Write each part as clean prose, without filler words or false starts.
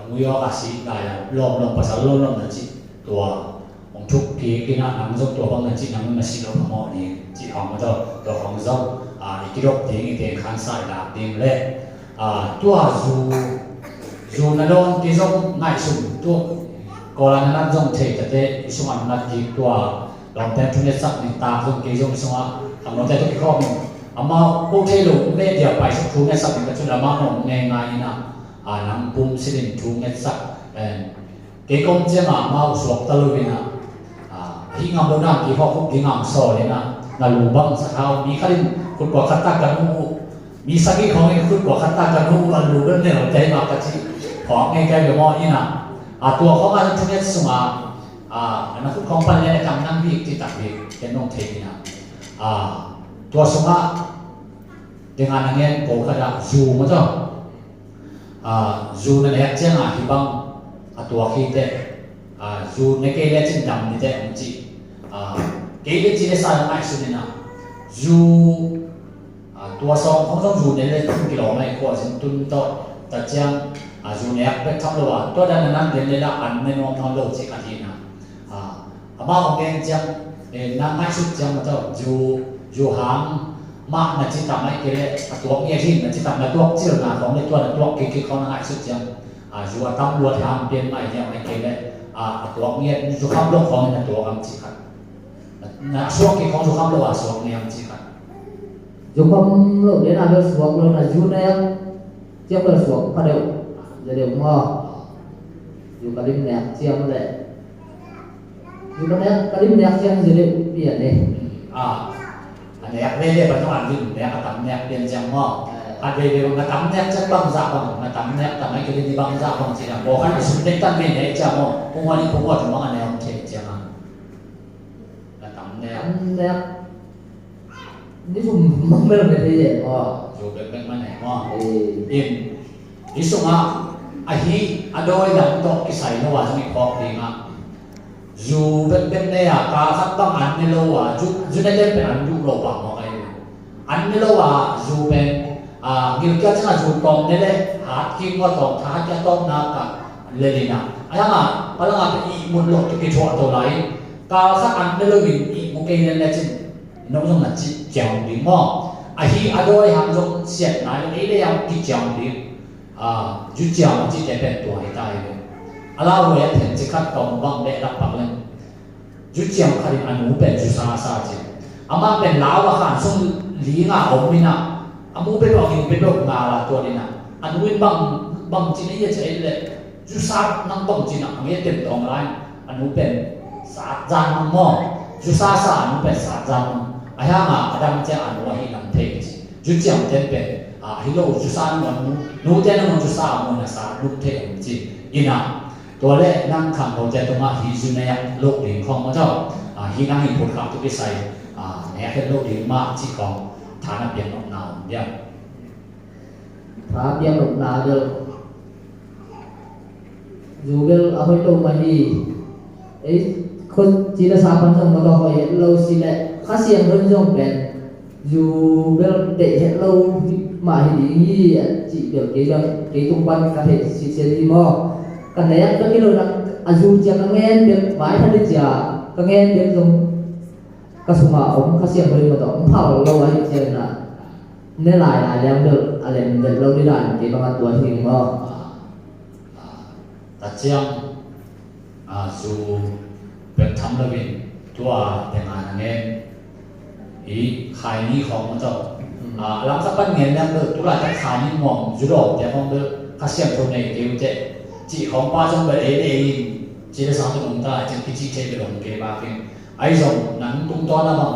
มุยอกาสิได้ลอมภาษาลอมนั่นจิตัวของทุกปีกินน้ำซุปตัวบางนั่นจิน้ำมันสิลมหม้อนี่จิของมันตัวของเจ้าอีกรอบที่เต็มขันสายดาบเต็มเล่ตัวจูนั่นลงที่ส่งง่ายสุดตัวก่อนนั้นส่งเทแต่เตะส่งอันนั้นที่ตัวลองแต่ทุนเนสักนิตาส่งที่ส่งส่งทำลองแต่ทุกข้อมูลอามาโอเคลูกเล่เดียวไปสักทุนเนสักนี่ก็จะละมาหนองง่ายๆนะน้ำปุ่มสิรินทุนเนสักเกี่ยงเจ้ามาสวกตะลุยนะที่งามดูน้ำที่พ่อคุกที่งามโซ่เลยนะนาลูบังสักเขามีขั้นคุณกว่าขัดตากันหูมีสักกี่ของนี่คุณกว่าขัดตากันหูนาลูกันเนี่ยเราใจมากระชิของง่ายๆแบบว่านี่นะตัวเขามาทุนเนสมาอันนั้นคือของปัญญาการนั่งวิ่งที่ตัดวิ่งเป็นน้องเทนี่นะตัวสมาdengan angin kau kada zoo macam zoo na lehat siya nga hibang atua kita zoo na kaya lehat siya dam nita umci kaya lehat siya sa nga isu nina zoo tua song kong song zoo na lehat kung kilo may kuha sin tun to tadyang zoo na lehat pek tham lo tua dan nan den lehat an menong tham lo si katina ama kong kaya siya nang nga isu siya macam zoo hangมาในจิตตามไม่เกลี่ยตัวเงี้ยที่ในจิตตามในตัวเชื่อหน้าของในตัวในตัวเกี่ยวเขาหน้าสุดจังอยู่ว่าตำรวจทำเปลี่ยนใหม่เนี่ยไม่เกลี่ยตัวเงี้ยสุขภาพโลกของในตัวกันจิตกันนะช่วงที่ของสุขภาพโลกส่วนเนี่ยจิตกันสุขภาพโลกเนี่ยนะเราส่วนเราในอยู่ในเจ้าเราส่วนพระเดียวจะเดี๋ยวงออยู่กับริมเนี่ยเชียงเลยอยู่ตรงนี้กับริมเนี่ยเชียงจะเดี๋ยวเปลี่ยนเลยอันนี้เรียกว่าต้องอ่านดินเนี่ยกระทำเนี่ยเปลี่ยนจังหม้ออันเดียวกระทำเนี่ยจะบังซาบังกระทำเนี่ยทำให้กิเลสบังซาบังสินะบอกให้สุดเด็ดตั้งเป็นเนี่ยจังหม้อพวกวันนี้พวกว่าถึงว่าอันนี้มันเทจังกระทำเนี่ยนี่ผมมันไม่รู้เป็นที่ไหนก็อยู่เป็นมันไหนหม้ออินอิสุงะไอ้ที่อโดยดังตกกิใส่ระหว่างสมัยพอกดีนะอยู่เป็นเนี่ยการคัดต้องอันนี้เราว่าจุดนี้เป็นอันดูโลกว่ามาไงอันนี้เราว่าอยู่เป็นกิจการจะอยู่ตรงนี้เลยหาที่ก็ตรงหาจะต้องนักเลยนะอันนั้นพลังงานเป็นอีมุนโลกที่กิจวัตรตัวไหนการคัดอันนี้เราเป็นอีมุกเองเนี่ยจริงน้องส่งนัดจิตเจ้าดีมั้งไอ้ที่อโดยหางส่งเสียไหนไอ้เรื่องกิจเจ้าดีจุดเจ้าจิตจะเป็นตัวให้ได้เลยเราเห็นถึงที่ขั้นตอนบางเด็กรับปักเลยจุดเจียงขันอันนู้เป็นจุดซาจิอามาเป็นลาวขันส่งลีงาอมนี่นะอามูเป็นบอกเป็นบอกงาละตัวนี้นะอันนู้นบางจีนี่จะใช้เลยจุดซานั่งบางจีน่ะอันนี้เต็มตรงไรอันนู้เป็นสาจานมั่งจุดซาอันนู้เป็นสาจานไอ้ห่างอาดัมเจ้าอันนู้นให้นำเทจิจุดเจียงเต็มเป็นฮิโลจุดซานู้นเจ้านู้นจุดซามันนะสาลุกเทจิอินะตัวแรกนั่งขังของใจตรงนั้นฮิจุเนียโลกดิ่งของพระเจ้าฮินั่งหินผลขับทุกข์ใส่เนี่ยเป็นโลกดิ่งมากที่ของฐานเปลี่ยนลงนาวเดียวฐานเปลี่ยนลงนาวเดียวอยู่เบลเอาไปตรงมาดีไอ้คนจีนสาพันธ์มาต่อไปเราสิแหละข้าเสียงเรื่องจงเป็นอยู่เบลเด็กเรามาเห็นอย่างนี้จีเบลเกี่ยวตรงบันกระเทศสิเสียดีมั้งกันเนี่ยก็ที่เราอายุจะกังเงินเดือนหมายทันทีจะกังเงินเดือนตรงกระสุนมาอมข้าเสียงบริมาต่อเผาเราไว้เจอนะเนี่ยหลายแล้วเดือดอะไรเดือดเราได้ด่านเกี่ยวกับตัวทิ้งก็แต่เจ้าสู่เป็นทำระเบียบตัวแต่งานเงี้ยอีขายนี้ของมันจะหลังจากปั้นเงินแล้วเดือดตัวจะขายนี้มองยุโรปแต่ของเดือดข้าเสียงคนในเกี่ยวเจจีของป้าจงไปเองจีได้สามตัวลงตาจึงพิจิตรไปลงเก็บบ้าฟิงไอ้ส่งนั้นตุ้งต้อนนะมั้ง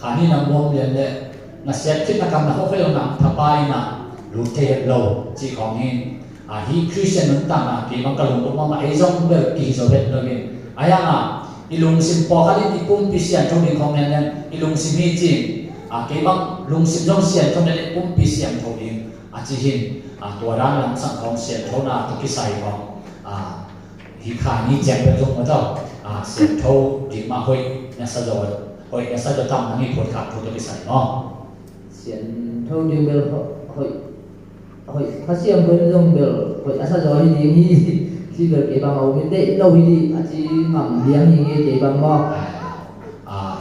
ขานี่นำวงเรียนเลยน่ะเสียคิดนักการนักเขาเคยลงนำทับไปนะรู้เทปเราจีของนี้ฮีคริสเตียนนั้นต่างนะที่มันกระลงตุ้งมาไอ้ส่งเบิกกี่โซเวตเลยไอ้ยังอีลุงสิมพอเขาที่ปุ่มพิเศษตรงนี้ของนั้นอีลุงสิมีจีที่บางลุงสิมจงเสียตรงนี้ปุ่มพิเศษตรงนี้จีหินตัวร้านหลังสังของเสียเท่านาทุกที่ใส่ของที่ขานี้แจกเป็นตรงมาเจ้าเสียเท่าดีมาห้อยเนี่ยสะดวกห้อยเนี่ยสะดวกตั้งนั่งนี่ผลขาดทุกที่ใส่เนาะเสียเท่าดีเบลห้อย Kasi ang berzong bel ko asa jo hi ding hi si bel ke bang au min de lo hi di a chi ngam liang hi ke bang mo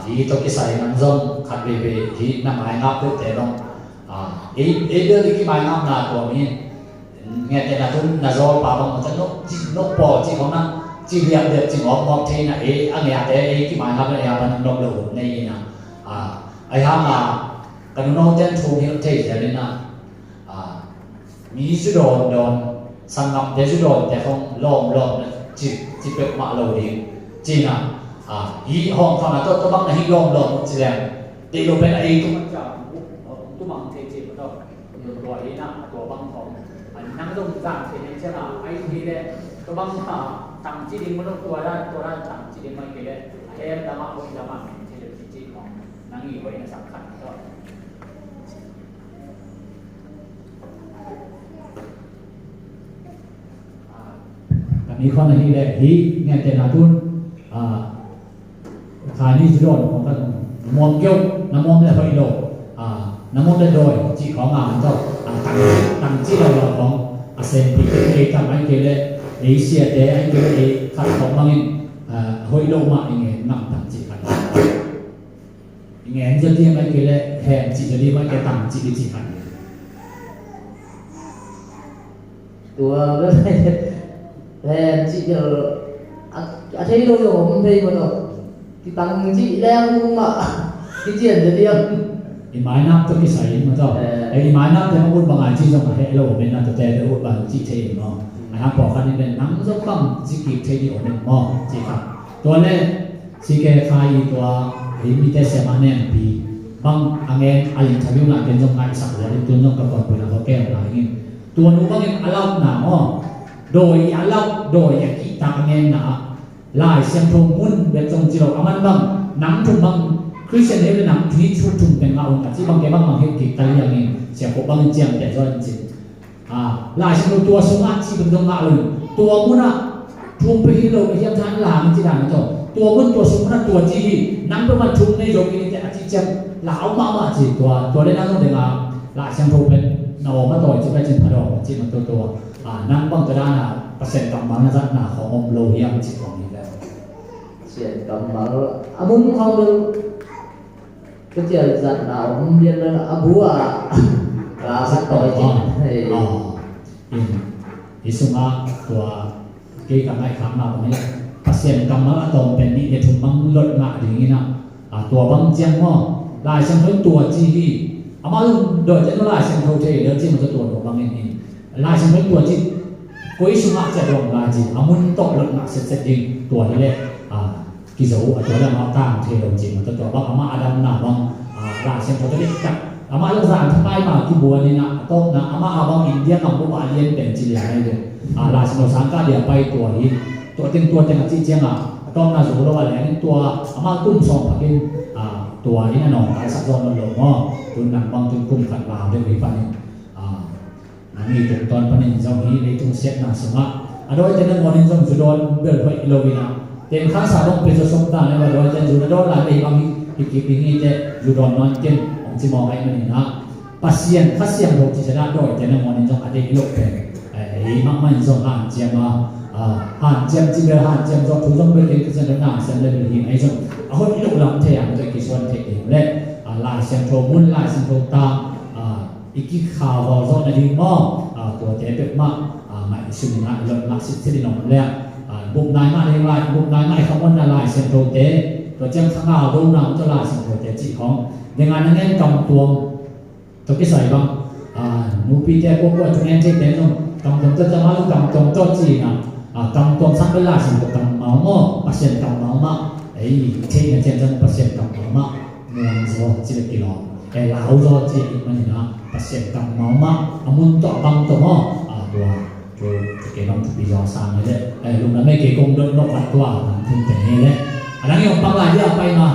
hi to ki sai nan zong khat be be hi na mai ngap te long e de ki mai ngap na to mi nghe te na tun na zo pa bang ta no po chi ko na chi liang de chi ngok ngok the na e ang ya te e ki mai ngap na ya ban no lo nei na ai ha ma kan no ten thu hi te te naมีสุดอนดอนสังกัมเดสุดอนแต่ของล้อมจิเป็กมาเราดีจีน่ะอีห้องฟังนะตัวบังนะฮิล้อมจีแลตีลงเป็นไอ้ตัวมันจะตัวบังเทจิมันต้องตัวไอ้น่ะตัวบังของอันนั่งตรงกลางเทนใช่ไหมไอ้ทีเดตัวบังต่างจีดิงมันต้องตัวด้านต่างจีดิงไม่เกี่ยวเอ็มดามาคนดามาเทเลจีของนั่งอีกไว้สำคัญก็มีข้อนี้แหละที่เงี้ยแต่นาทุนขานี่สุดยอดของกันมองเกี่ยวน้ำมองได้พอดีโลน้ำมองได้โดยจีของงานก็ตั้งจีเราของอาเซียนที่เกี่ยวกับไอ้เกี่ยวกับเอเชียแต่ไอ้เกี่ยวกับขัดของบางหอยโลมาอย่างเงี้ยนั่งตั้งจีกันอย่างเงี้ยจะเรียกไอ้เกี่ยวกับแทนจีจะเรียกว่าแกตั้งจีกันตัวก็ได้แทนchị giờ thấy đâu rồi không thấy mà đâu thì tăng chị đang mà cái chuyệnจะเรียกอีไม้นับตัวที่ใส่มาต่อไอ้อีไม้นับแต่มาพูดบางอย่างที่ต้องมาให้เราเป็นนักแต่ได้พูดบางที่เทียมเนาะนะครับบอกกันนี่เป็นน้ำส้มบังที่กินเทียมเป็นหม้อจีครับตัวแรกที่แกขายตัวที่มีแต่เสียมาเนี่ยปีบางอันเงี้ยอะไรทำอยู่หลังเป็นจงไงสักเลยตัวน้องกับคนเป็นเขาแก้อะไรเงี้ยตัวนู้นบางเงี้ยอารมณ์หนาอ๋อโดยอารมณ์โดยอย่างที่ตามเงี้ยหนาลายเสียงทงมุ่นเป็นจงจีเราเอามันบางน้ำทุ่งบางคริสเตียนเรื่องน้ำที่ชุดทุ่งเป็นเงาที่บางแกบางเห็นกิจการอย่างนี้เสียงพวกบางเจียงแต่จวนจริงลายเสียงตัวสงัดที่เป็นจงเงาเลยตัวมุ่นอ่ะทุ่งไปที่เราไปเทียบทานหลามจีด่างนะจ๊ะตัวมุ่นตัวสงัดตัวจีน้ำประมาณทุ่งในโยกินแต่อาทิตย์เจียงหลาวมากๆจีตัวได้นั่งตรงเดียวลายเสียงทงเป็นนวมาต่อยจีไปจีนพอดจีมันตัวนั่งบางกระดานเปอร์เซ็นต์กำมันนะจ๊ะหน้าของอมโลหิตจีของนี้แล้วเสียงกำมันมุ้งเขาเลยก็เจอจัดหนาวเรียนเลยบัวลาสักต่อยจีอิสุมาตัวเกี่ยวกับไอ้คำมาตรงนี้เปอร์เซ็นต์กำมันตรงเป็นนี่เดี๋ยวถึงบังลดมาอย่างนี้นะตัวบังเจียงว่าลายเส้นเป็นตัวจีดีเอามาโดยจะต้องลายเส้นโทเทเดี๋ยวจีมันจะตัวของบังเองลายเส้นเป็นตัวจีกุยสุมาจะลงลายจีเอามุนตกลดมาเสร็จจริงตัวนี้เลยกิโซตัวนั้นมาตั้งเทลจริงมันจะตัวบังเอามาอดัมหน้าบังลายเส้นโทเทเล็กจับเอามาลูกสาวทำไมมาที่บัวนี่นะต้องนะเอามาเอาบังอินเดียกับบัวเลียนเป็นจีนอะไรเลยลายเส้นเราสังกัดเดี๋ยวไปตัวนี้ตัวเต็มตัวเต็มจีเจียงต้องน่าสนใจว่าอะไรนี่ตัวเอามาตุ้มซองผักกินตัวนี้น่ะน้องกายสักซองมันหลงอ๋อตัวหนังบางตัวกุ้งขัดลาวเรื่องนี้ไปอันนี้ตรงตอนปนินเจ้านี้ในทุ่งเสียนาสมะโดยจะนั่งวันนี้จงจุดอนเบิร์ดไว้โลวินาเต็มข้าสาต้องเป็นสมตาในวันโดยจะจุดอนหลายปีบางทีกิบนี้จะจุดอนนอนเต็มของจิมองไอ้มันนี่นะปัสเซียนข้าเสียงโลจิชนะโดยจะนั่งวันนี้จงอดีตโลกเป็นไอ้มากมันจงอ่านเจียมาอ่านเจียมจิเบลอ่านเจียมจงถูกจงเป็นเรื่องที่จะนั่งเส้นเลยเป็นหินไอ้จงเอาคนที่ลูกหลังเทียมจะกิจวัตรเทคนิคเล็กลายเส้นโทมุนลายเส้นโทตาอีกข่าวว่าเราในดีมากตัวเจ๊เป็ดมากไม่สุนินะเรื่องนักสิทธินนท์แล้วบุกนายมาในลายบุกนายมาคำว่าลายเส้นโทเต้ตัวเจ้าข้างหน้าดูน้ำจะลายเส้นโทเต้จีของในงานนั้นเองกำตัวตัวที่ใส่บ้างนูปีเจ้พวกว่าทุกอย่างเจ๊เต้นกำตัวจะมาลูกกำตัวโจจีนะกำตัวสักเวลาสิ่งตัวกำเมาหม้อเปอร์เซ็นต์กำเมาหม้อไอ้เช่นเช่นจะเปอร์เซ็นต์กำเมาหม้อเมืองโซ่จีบกิโลแต่ลาวโซ่จีมันนี่นะเปอร์เซ็นต์กำเมาหม้ออามุนต่อกำตัวหม้อตัวเกี่ยวกับปีจอสามเลยลุงนั้นไม่เกี่ยวกับเรื่องนกวัดตัวถึงแต่นี้เลยอันนั้นยังปังหลายที่เอาไปมา